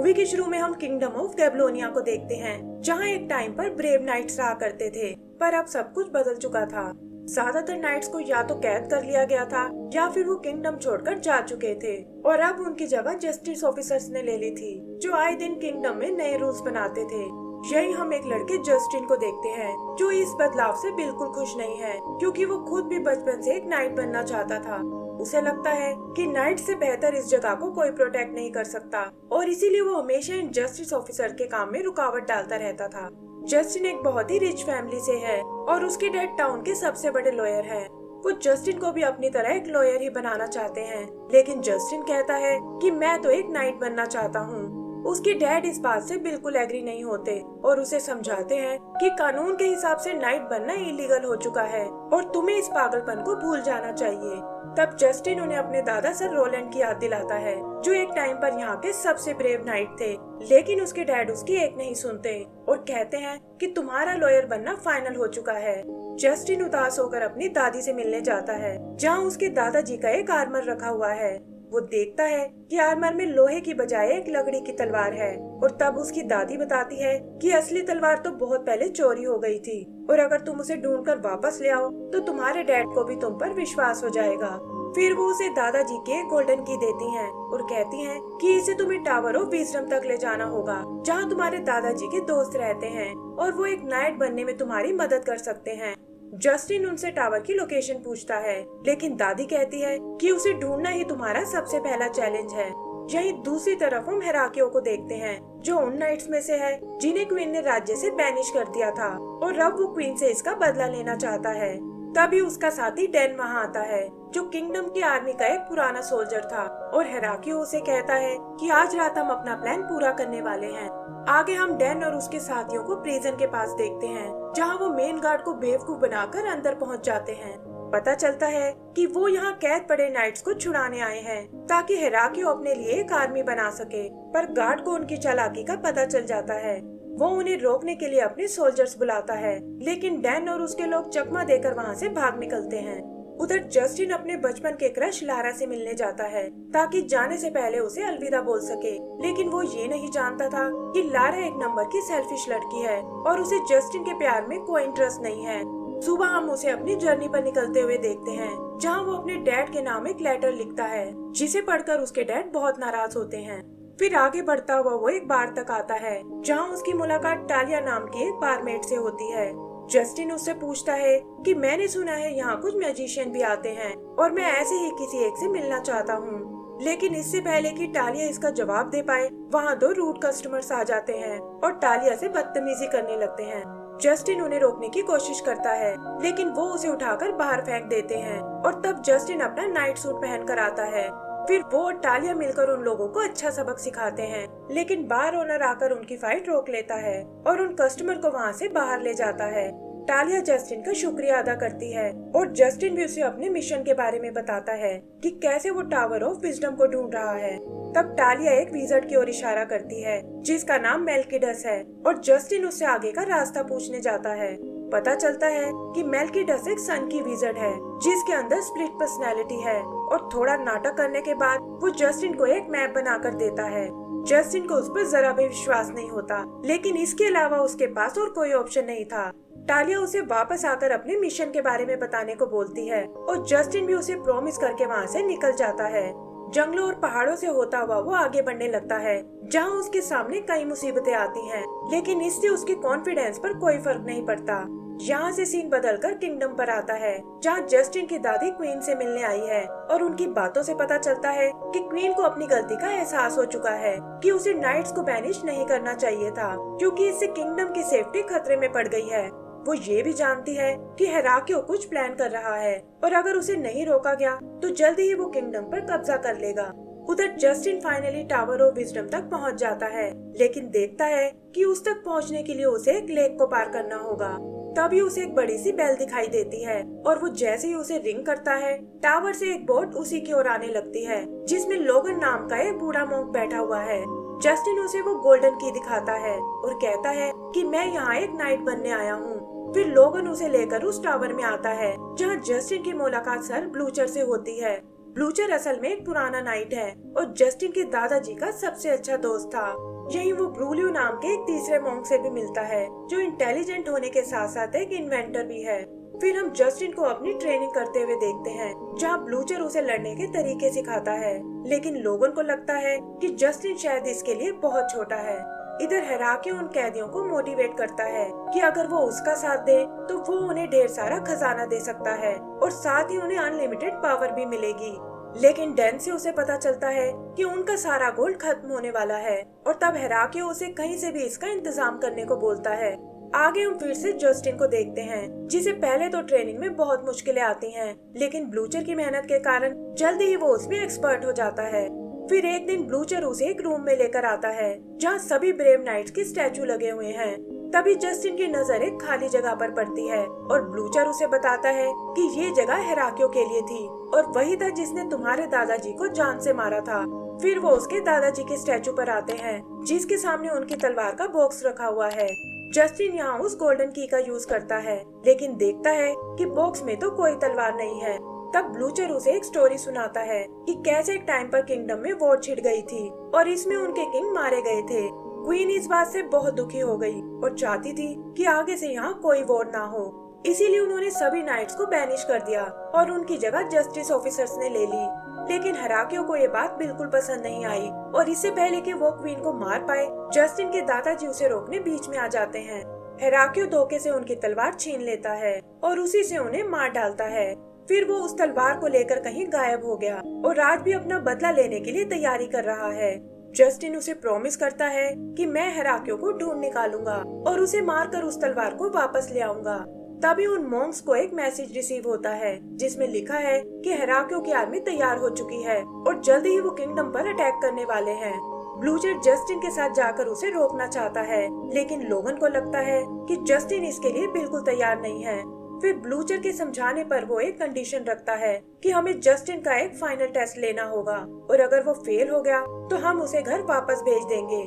Movie के शुरू में हम किंगडम ऑफ गैब्लोनिया को देखते हैं, जहां एक टाइम पर ब्रेव नाइट्स रहा करते थे, पर अब सब कुछ बदल चुका था। ज्यादातर नाइट्स को या तो कैद कर लिया गया था या फिर वो किंगडम छोड़कर जा चुके थे, और अब उनकी जगह जस्टिस ऑफिसर्स ने ले ली थी, जो आए दिन किंगडम में नए रूल्स बनाते थे। यही हम एक लड़के जस्टिन को देखते हैं, जो इस बदलाव से बिल्कुल खुश नहीं है, क्योंकि वो खुद भी बचपन से एक नाइट बनना चाहता था। उसे लगता है कि नाइट से बेहतर इस जगह को कोई प्रोटेक्ट नहीं कर सकता, और इसीलिए वो हमेशा इन जस्टिस ऑफिसर के काम में रुकावट डालता रहता था। जस्टिन एक बहुत ही रिच फैमिली से है और उसके डैड टाउन के सबसे बड़े लॉयर हैं। वो जस्टिन को भी अपनी तरह एक लॉयर ही बनाना चाहते हैं, लेकिन जस्टिन कहता है कि मैं तो एक नाइट बनना चाहता हूँ। उसके डैड इस बात से बिल्कुल एग्री नहीं होते और उसे समझाते हैं कि कानून के हिसाब से नाइट बनना इलीगल हो चुका है और तुम्हें इस पागलपन को भूल जाना चाहिए। तब जस्टिन उन्हें अपने दादा सर रोलैंड की याद दिलाता है, जो एक टाइम पर यहाँ के सबसे ब्रेव नाइट थे, लेकिन उसके डैड उसकी एक नहीं सुनते और कहते हैं कि तुम्हारा लॉयर बनना फाइनल हो चुका है। जस्टिन उदास होकर अपनी दादी से मिलने जाता है, जहाँ उसके दादाजी का एक आर्मर रखा हुआ है। वो देखता है कि आर्मर में लोहे की बजाय एक लकड़ी की तलवार है, और तब उसकी दादी बताती है कि असली तलवार तो बहुत पहले चोरी हो गई थी, और अगर तुम उसे ढूंढकर वापस ले आओ तो तुम्हारे डैड को भी तुम पर विश्वास हो जाएगा। फिर वो उसे दादाजी के गोल्डन की देती हैं और कहती हैं कि इसे तुम्हें टावर ऑफ विजडम तक ले जाना होगा, जहाँ तुम्हारे दादाजी के दोस्त रहते हैं, और वो एक नाइट बनने में तुम्हारी मदद कर सकते हैं। जस्टिन उनसे टावर की लोकेशन पूछता है, लेकिन दादी कहती है कि उसे ढूंढना ही तुम्हारा सबसे पहला चैलेंज है। यहीं दूसरी तरफ हम हेराकियो को देखते हैं, जो उन नाइट्स में से है जिन्हें क्वीन ने राज्य से बैनिश कर दिया था, और अब वो क्वीन से इसका बदला लेना चाहता है। तभी उसका साथी डैन वहाँ आता है, जो किंगडम की आर्मी का एक पुराना सोल्जर था, और हेराकियो उसे कहता है कि आज रात हम अपना प्लान पूरा करने वाले हैं। आगे हम डैन और उसके साथियों को प्रिजन के पास देखते हैं, जहाँ वो मेन गार्ड को बेवकूफ बनाकर अंदर पहुँच जाते हैं। पता चलता है कि वो यहाँ कैद पड़े नाइट्स को छुड़ाने आए हैं, ताकि हेराकियो अपने लिए एक आर्मी बना सके, पर गार्ड को उनकी चालाकी का पता चल जाता है। वो उन्हें रोकने के लिए अपने सोल्जर्स बुलाता है, लेकिन डैन और उसके लोग चकमा देकर वहाँ से भाग निकलते हैं। उधर जस्टिन अपने बचपन के क्रश लारा से मिलने जाता है, ताकि जाने से पहले उसे अलविदा बोल सके, लेकिन वो ये नहीं जानता था कि लारा एक नंबर की सेल्फिश लड़की है और उसे जस्टिन के प्यार में कोई इंटरेस्ट नहीं है। सुबह हम उसे अपनी जर्नी पर निकलते हुए देखते हैं, जहाँ वो अपने डैड के नाम एक लेटर लिखता है, जिसे पढ़कर उसके डैड बहुत नाराज होते हैं। फिर आगे बढ़ता हुआ वो एक बार तक आता है, जहाँ उसकी मुलाकात टालिया नाम की एक बारमेड से होती है। जस्टिन उससे पूछता है कि मैंने सुना है यहाँ कुछ मैजिशियन भी आते हैं, और मैं ऐसे ही किसी एक से मिलना चाहता हूँ। लेकिन इससे पहले कि टालिया इसका जवाब दे पाए, वहाँ दो रूड कस्टमर्स आ जाते हैं और टालिया से बदतमीजी करने लगते हैं। जस्टिन उन्हें रोकने की कोशिश करता है, लेकिन वो उसे उठाकर बाहर फेंक देते हैं, और तब जस्टिन अपना नाइट सूट पहन कर आता है। फिर वो और टालिया मिलकर उन लोगों को अच्छा सबक सिखाते हैं, लेकिन बार ओनर आकर उनकी फाइट रोक लेता है और उन कस्टमर को वहाँ से बाहर ले जाता है। टालिया जस्टिन का शुक्रिया अदा करती है, और जस्टिन भी उसे अपने मिशन के बारे में बताता है कि कैसे वो टावर ऑफ विजडम को ढूंढ रहा है। तब टालिया एक विज़र्ड की ओर इशारा करती है, जिसका नाम मेल्किडस है, और जस्टिन उससे आगे का रास्ता पूछने जाता है। पता चलता है कि मेल्किडस एक सन की विज़र्ड है, जिसके अंदर स्प्लिट पर्सनैलिटी है, और थोड़ा नाटक करने के बाद वो जस्टिन को एक मैप बनाकर देता है। जस्टिन को उस पर जरा भी विश्वास नहीं होता, लेकिन इसके अलावा उसके पास और कोई ऑप्शन नहीं था। टालिया उसे वापस आकर अपने मिशन के बारे में बताने को बोलती है, और जस्टिन भी उसे प्रॉमिस करके वहाँ से निकल जाता है। जंगलों और पहाड़ों से होता हुआ वो आगे बढ़ने लगता है, जहाँ उसके सामने कई मुसीबतें आती हैं, लेकिन इससे उसके कॉन्फिडेंस पर कोई फर्क नहीं पड़ता। यहाँ से सीन बदलकर किंगडम पर आता है, जहाँ जस्टिन की दादी क्वीन से मिलने आई है, और उनकी बातों से पता चलता है कि क्वीन को अपनी गलती का एहसास हो चुका है कि उसे नाइट्स को बैनिश नहीं करना चाहिए था, क्योंकि इससे किंगडम की सेफ्टी खतरे में पड़ गई है। वो ये भी जानती है कि हेराकियो कुछ प्लान कर रहा है, और अगर उसे नहीं रोका गया तो जल्दी ही वो किंगडम पर कब्जा कर लेगा। उधर Justin finally tower of wisdom तक पहुंच जाता है, लेकिन देखता है कि उस तक पहुंचने के लिए उसे एक लेक को पार करना होगा। तभी उसे एक बड़ी सी बेल दिखाई देती है, और वो जैसे ही उसे रिंग करता है, टावर से एक बोट उसी की ओर आने लगती है, जिसमें लोगन नाम का एक बूढ़ा मोंक बैठा हुआ है। जस्टिन उसे वो गोल्डन की दिखाता है और कहता है कि मैं यहाँ एक नाइट बनने आया हूँ। फिर लोगन उसे लेकर उस टावर में आता है, जहाँ जस्टिन की मुलाकात सर ब्लूचर से होती है। ब्लूचर असल में एक पुराना नाइट है और जस्टिन के दादाजी का सबसे अच्छा दोस्त था। यही वो ब्रूलियो नाम के एक तीसरे मॉन्क से भी मिलता है जो इंटेलिजेंट होने के साथ साथ एक इन्वेंटर भी है। फिर हम जस्टिन को अपनी ट्रेनिंग करते हुए देखते हैं जहाँ ब्लूचर उसे लड़ने के तरीके सिखाता है, लेकिन लोगन को लगता है कि जस्टिन शायद इसके लिए बहुत छोटा है। इधर हेराक्लियो उन कैदियों को मोटिवेट करता है कि अगर वो उसका साथ दे तो वो उन्हें ढेर सारा खजाना दे सकता है और साथ ही उन्हें अनलिमिटेड पावर भी मिलेगी। लेकिन डैन से उसे पता चलता है कि उनका सारा गोल्ड खत्म होने वाला है और तब हेराक्लियो उसे कहीं से भी इसका इंतजाम करने को बोलता है। आगे हम फिर से जस्टिन को देखते हैं जिसे पहले तो ट्रेनिंग में बहुत मुश्किलें आती हैं, लेकिन ब्लूचर की मेहनत के कारण जल्दी ही वो उसमें एक्सपर्ट हो जाता है। फिर एक दिन ब्लूचर उसे एक रूम में लेकर आता है जहाँ सभी ब्रेव नाइट्स के स्टैचू लगे हुए हैं। तभी जस्टिन की नजर एक खाली जगह पर पड़ती है और ब्लूचर उसे बताता है कि ये जगह हेराक्लियो के लिए थी और वही था जिसने तुम्हारे दादाजी को जान से मारा था। फिर वो उसके दादाजी के स्टैचू पर आते हैं जिसके सामने उनकी तलवार का बॉक्स रखा हुआ है। जस्टिन यहाँ उस गोल्डन की का यूज करता है, लेकिन देखता है कि बॉक्स में तो कोई तलवार नहीं है। तब ब्लूचर उसे एक स्टोरी सुनाता है कि कैसे एक टाइम पर किंगडम में वॉर छिड़ गई थी और इसमें उनके किंग मारे गए थे। क्वीन इस बात से बहुत दुखी हो गई और चाहती थी कि आगे से यहाँ कोई वॉर ना हो, इसीलिए उन्होंने सभी नाइट्स को बैनिश कर दिया और उनकी जगह जस्टिस ऑफिसर्स ने ले ली। लेकिन हेराक्लियो को ये बात बिल्कुल पसंद नहीं आई और इससे पहले कि वो क्वीन को मार पाए, जस्टिन के दादाजी उसे रोकने बीच में आ जाते हैं। हेराक्लियो धोखे से उनकी तलवार छीन लेता है और उसी से उन्हें मार डालता है। फिर वो उस तलवार को लेकर कहीं गायब हो गया और राज भी अपना बदला लेने के लिए तैयारी कर रहा है। जस्टिन उसे प्रॉमिस करता है कि मैं हेराक्लियो को ढूंढ निकालूंगा और उसे मारकर उस तलवार को वापस ले आऊंगा। तभी उन मॉन्क्स को एक मैसेज रिसीव होता है जिसमें लिखा है कि हेराक्लियो की आर्मी तैयार हो चुकी है और जल्दी ही वो किंगडम पर अटैक करने वाले हैं। ब्लूचर जस्टिन के साथ जाकर उसे रोकना चाहता है, लेकिन लोगन को लगता है कि जस्टिन इसके लिए बिल्कुल तैयार नहीं है। फिर ब्लूचर के समझाने पर वो एक कंडीशन रखता है कि हमें जस्टिन का एक फाइनल टेस्ट लेना होगा और अगर वो फेल हो गया तो हम उसे घर वापस भेज देंगे।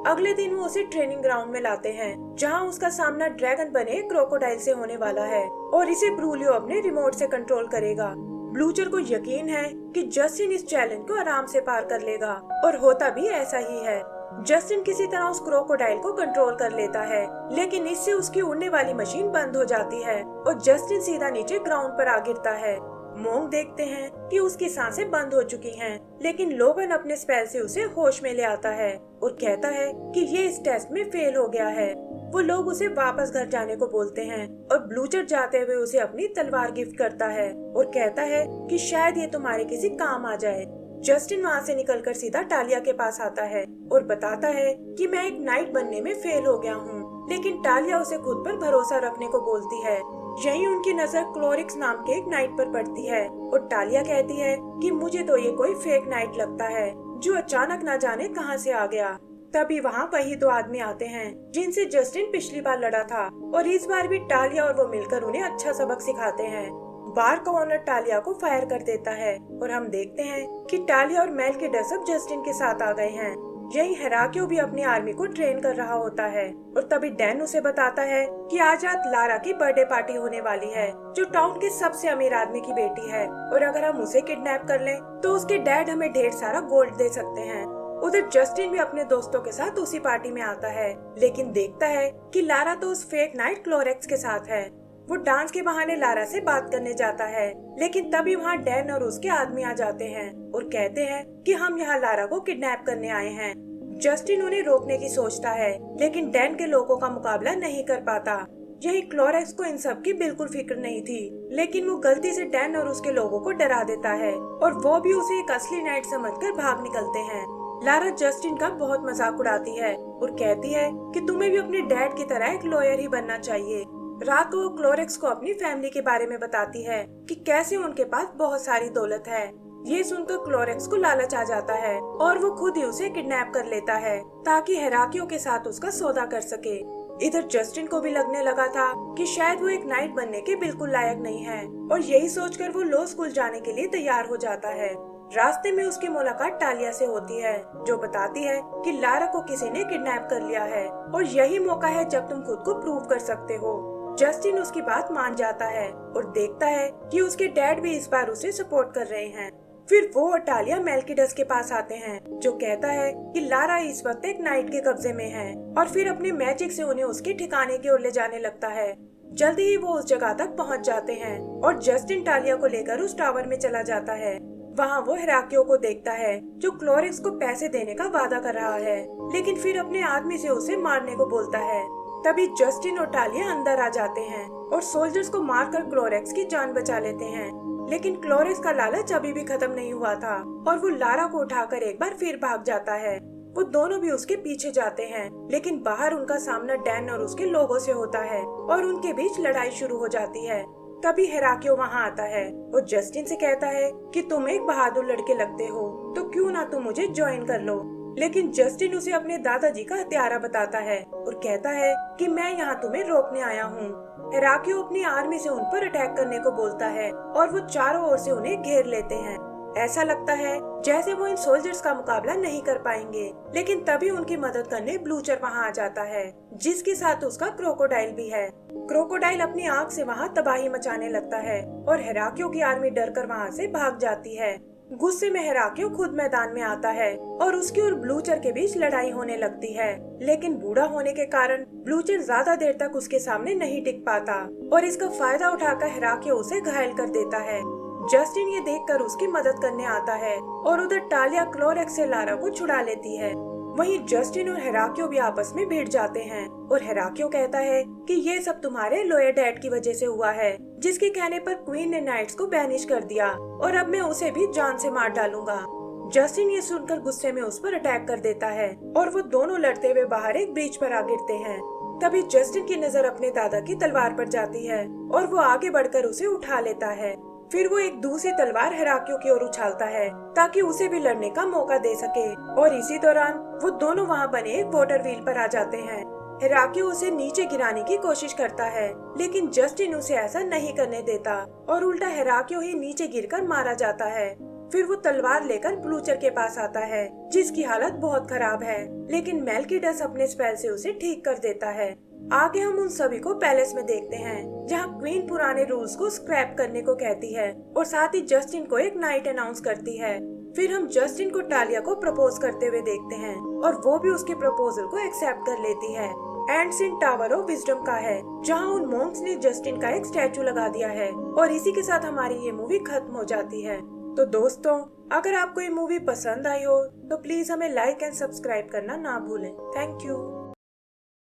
अगले दिन वो उसे ट्रेनिंग ग्राउंड में लाते हैं जहां उसका सामना ड्रैगन बने क्रोकोडाइल से होने वाला है और इसे ब्रूलियो अपने रिमोट से कंट्रोल करेगा। ब्लूचर को यकीन है कि जस्टिन इस चैलेंज को आराम से पार कर लेगा और होता भी ऐसा ही है। जस्टिन किसी तरह उस क्रोकोडाइल को कंट्रोल कर लेता है, लेकिन इससे उसकी उड़ने वाली मशीन बंद हो जाती है और जस्टिन सीधा नीचे ग्राउंड पर आ गिरता है। मोंग देखते हैं कि उसकी सांसें बंद हो चुकी हैं, लेकिन लोगन अपने स्पेल से उसे होश में ले आता है और कहता है कि ये इस टेस्ट में फेल हो गया है। वो लोग उसे वापस घर जाने को बोलते हैं और ब्लूचर जाते हुए उसे अपनी तलवार गिफ्ट करता है और कहता है कि शायद ये तुम्हारे किसी काम आ जाए। जस्टिन वहाँ से निकलकर सीधा टालिया के पास आता है और बताता है कि मैं एक नाइट बनने में फेल हो गया हूँ, लेकिन टालिया उसे खुद पर भरोसा रखने को बोलती है। यही उनकी नजर क्लोरिक्स नाम के एक नाइट पर पड़ती है और टालिया कहती है कि मुझे तो ये कोई फेक नाइट लगता है जो अचानक न जाने कहां से आ गया। तभी वहाँ वही दो आदमी आते हैं जिनसे जस्टिन पिछली बार लड़ा था और इस बार भी टालिया और वो मिलकर उन्हें अच्छा सबक सिखाते हैं। बार का ओनर टालिया को फायर कर देता है और हम देखते हैं कि टालिया और मेल के डसब जस्टिन के साथ आ गए हैं। यही हेराक्लियो भी अपनी आर्मी को ट्रेन कर रहा होता है और तभी डैन उसे बताता है कि आज रात लारा की बर्थडे पार्टी होने वाली है जो टाउन के सबसे अमीर आदमी की बेटी है और अगर हम उसे किडनैप कर लें तो उसके डैड हमें ढेर सारा गोल्ड दे सकते हैं। उधर जस्टिन भी अपने दोस्तों के साथ उसी पार्टी में आता है, लेकिन देखता है कि लारा तो उस फेक नाइट क्लोरेक्स के साथ है। वो डांस के बहाने लारा से बात करने जाता है, लेकिन तभी वहाँ डैन और उसके आदमी आ जाते हैं और कहते हैं कि हम यहाँ लारा को किडनैप करने आए हैं। जस्टिन उन्हें रोकने की सोचता है, लेकिन डैन के लोगों का मुकाबला नहीं कर पाता। यही क्लोरेक्स को इन सब की बिल्कुल फिक्र नहीं थी, लेकिन वो गलती से डैन और उसके लोगों को डरा देता है और वो भी उसे एक असली नाइट समझकर भाग निकलते हैं। लारा जस्टिन का बहुत मजाक उड़ाती है और कहती है कि तुम्हें भी अपने डैड की तरह एक लॉयर ही बनना चाहिए। रात को वो क्लोरेक्स को अपनी फैमिली के बारे में बताती है कि कैसे उनके पास बहुत सारी दौलत है। ये सुनकर क्लोरेक्स को लालच आ जाता है और वो खुद ही उसे किडनैप कर लेता है ताकि हेराक्लियो के साथ उसका सौदा कर सके। इधर जस्टिन को भी लगने लगा था कि शायद वो एक नाइट बनने के बिल्कुल लायक नहीं है और यही सोचकर वो लॉ स्कूल जाने के लिए तैयार हो जाता है। रास्ते में उसकी मुलाकात टालिया से होती है जो बताती है कि लारा को किसी ने किडनैप कर लिया है और यही मौका है जब तुम खुद को प्रूव कर सकते हो। जस्टिन उसकी बात मान जाता है और देखता है कि उसके डैड भी इस बार उसे सपोर्ट कर रहे हैं। फिर वो और टालिया मेल्किडस के पास आते हैं, जो कहता है कि लारा इस वक्त एक नाइट के कब्जे में है, और फिर अपने मैजिक से उन्हें उसके ठिकाने की ओर ले जाने लगता है। जल्दी ही वो उस जगह तक पहुंच जाते हैं और जस्टिन टालिया को लेकर उस टावर में चला जाता है। वहाँ वो हेराक्लियो को देखता है, जो क्लोरेक्स को पैसे देने का वादा कर रहा है, लेकिन फिर अपने आदमी से उसे मारने को बोलता है। तभी जस्टिन और टालिया अंदर आ जाते हैं और सोल्जर्स को मारकर क्लोरेक्स की जान बचा लेते हैं। लेकिन क्लोरेक्स का लालच अभी भी खत्म नहीं हुआ था और वो लारा को उठाकर एक बार फिर भाग जाता है। वो दोनों भी उसके पीछे जाते हैं, लेकिन बाहर उनका सामना डैन और उसके लोगों से होता है और उनके बीच लड़ाई शुरू हो जाती है। तभी हेराक्लियो वहाँ आता है और जस्टिन से कहता है कि तुम एक बहादुर लड़के लगते हो, तो क्यों ना तुम मुझे ज्वाइन कर लो। लेकिन जस्टिन उसे अपने दादाजी का हत्यारा बताता है और कहता है कि मैं यहाँ तुम्हें रोकने आया हूँ। हेराक्लियो अपनी आर्मी से उन पर अटैक करने को बोलता है और वो चारों ओर से उन्हें घेर लेते हैं। ऐसा लगता है जैसे वो इन सोल्जर्स का मुकाबला नहीं कर पाएंगे, लेकिन तभी उनकी मदद करने ब्लूचर वहाँ आ जाता है, जिसके साथ उसका क्रोकोडाइल भी है। क्रोकोडाइल अपनी आँख से वहाँ तबाही मचाने लगता है और हेराक्लियो की आर्मी डरकर वहाँ से भाग जाती है। गुस्से में हेराक्लियो खुद मैदान में आता है और उसकी और ब्लूचर के बीच लड़ाई होने लगती है, लेकिन बूढ़ा होने के कारण ब्लूचर ज्यादा देर तक उसके सामने नहीं टिक पाता और इसका फायदा उठाकर हेराक्लियो उसे घायल कर देता है। जस्टिन ये देखकर उसकी मदद करने आता है और उधर टालिया क्लोरेक्स से लारा को छुड़ा लेती है। वहीं जस्टिन और हेराक्लियो भी आपस में भिड़ जाते हैं और हेराक्लियो कहता है कि ये सब तुम्हारे लॉयर डैड की वजह से हुआ है, जिसके कहने पर क्वीन ने नाइट्स को बैनिश कर दिया और अब मैं उसे भी जान से मार डालूंगा। जस्टिन ये सुनकर गुस्से में उस पर अटैक कर देता है और वो दोनों लड़ते हुए बाहर एक ब्रिज पर आ गिरते हैं। तभी जस्टिन की नजर अपने दादा की तलवार पर जाती है और वो आगे बढ़कर उसे उठा लेता है। फिर वो एक दूसरी तलवार हेराक्लियो की ओर उछालता है ताकि उसे भी लड़ने का मौका दे सके, और इसी दौरान वो दोनों वहाँ बने एक वाटर व्हील पर आ जाते हैं। हेराक्लियो उसे नीचे गिराने की कोशिश करता है, लेकिन जस्टिन उसे ऐसा नहीं करने देता और उल्टा हेराक्लियो ही नीचे गिरकर मारा जाता है। फिर वो तलवार लेकर ब्लूचर के पास आता है, जिसकी हालत बहुत खराब है, लेकिन मेल्किडस अपने स्पेल से उसे ठीक कर देता है। आगे हम उन सभी को पैलेस में देखते हैं, जहाँ क्वीन पुराने रूल्स को स्क्रैप करने को कहती है और साथ ही जस्टिन को एक नाइट अनाउंस करती है। फिर हम जस्टिन को टालिया को प्रपोज करते हुए देखते हैं और वो भी उसके प्रपोजल को एक्सेप्ट कर लेती है। And seen tower of wisdom का है, जहाँ उन मॉन्क्स ने जस्टिन का एक स्टैचू लगा दिया है, और इसी के साथ हमारी ये मूवी खत्म हो जाती है। तो दोस्तों, अगर आपको ये मूवी पसंद आई हो तो प्लीज हमें लाइक एंड सब्सक्राइब करना ना भूलें। Thank you.